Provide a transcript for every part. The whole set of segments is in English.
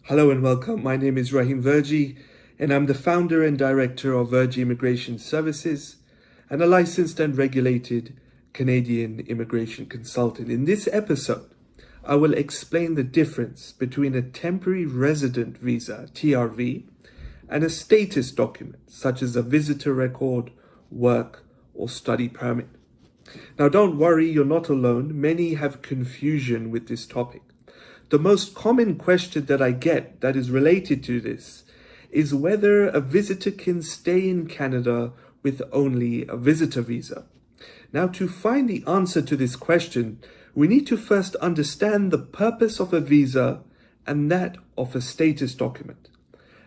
Hello and welcome. My name is Rahim Verji, and I'm the founder and director of Verji Immigration Services and a licensed and regulated Canadian immigration consultant. In this episode, I will explain the difference between a temporary resident visa, TRV, and a status document, such as a visitor record, work, or study permit. Now, don't worry, you're not alone. Many have confusion with this topic. The most common question that I get that is related to this is whether a visitor can stay in Canada with only a visitor visa. Now, to find the answer to this question, we need to first understand the purpose of a visa and that of a status document.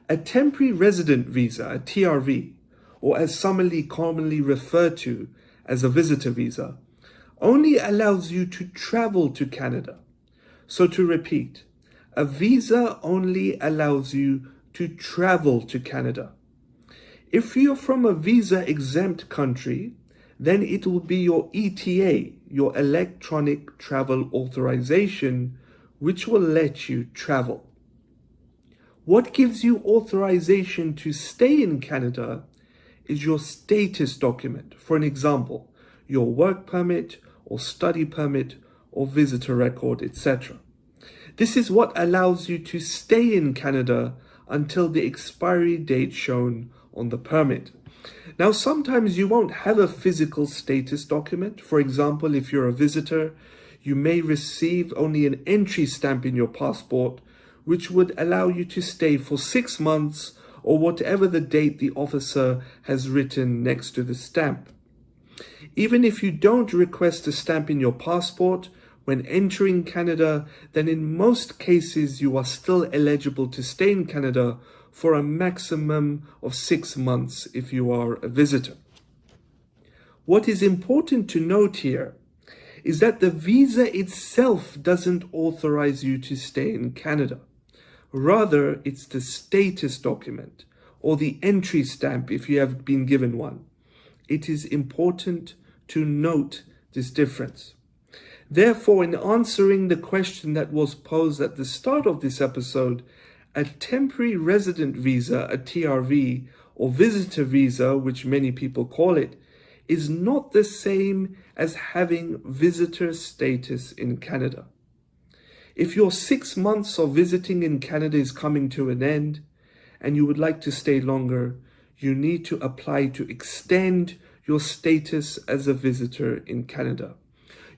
A temporary resident visa, a TRV, or as commonly referred to as a visitor visa, only allows you to travel to Canada. So to repeat, a visa only allows you to travel to Canada. If you're from a visa-exempt country, then it will be your ETA, your electronic travel authorization, which will let you travel. What gives you authorization to stay in Canada is your status document. For an example, your work permit or study permit or visitor record, etc. This is what allows you to stay in Canada until the expiry date shown on the permit. Now, sometimes you won't have a physical status document. For example, if you're a visitor, you may receive only an entry stamp in your passport, which would allow you to stay for 6 months or whatever the date the officer has written next to the stamp. Even if you don't request a stamp in your passport when entering Canada, then in most cases you are still eligible to stay in Canada for a maximum of 6 months if you are a visitor. What is important to note here is that the visa itself doesn't authorize you to stay in Canada. Rather, it's the status document or the entry stamp if you have been given one. It is important to note this difference. Therefore, in answering the question that was posed at the start of this episode, a temporary resident visa, a TRV, or visitor visa, which many people call it, is not the same as having visitor status in Canada. If your 6 months of visiting in Canada is coming to an end and you would like to stay longer, you need to apply to extend your status as a visitor in Canada.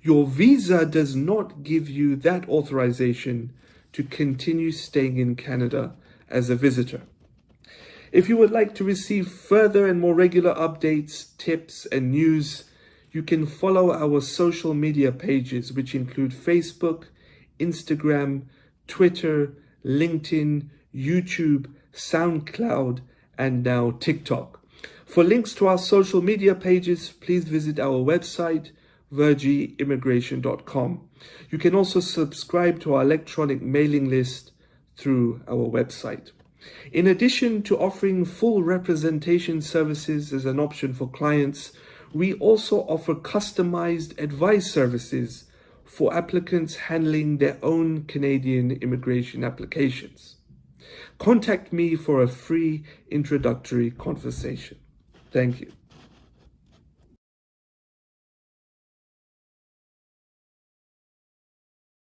Your visa does not give you that authorization to continue staying in Canada as a visitor. If you would like to receive further and more regular updates, tips, and news, you can follow our social media pages, which include Facebook, Instagram, Twitter, LinkedIn, YouTube, SoundCloud, and now TikTok. For links to our social media pages, please visit our website, verjiimmigration.com. You can also subscribe to our electronic mailing list through our website. In addition to offering full representation services as an option for clients, we also offer customized advice services for applicants handling their own Canadian immigration applications. Contact me for a free introductory conversation. Thank you.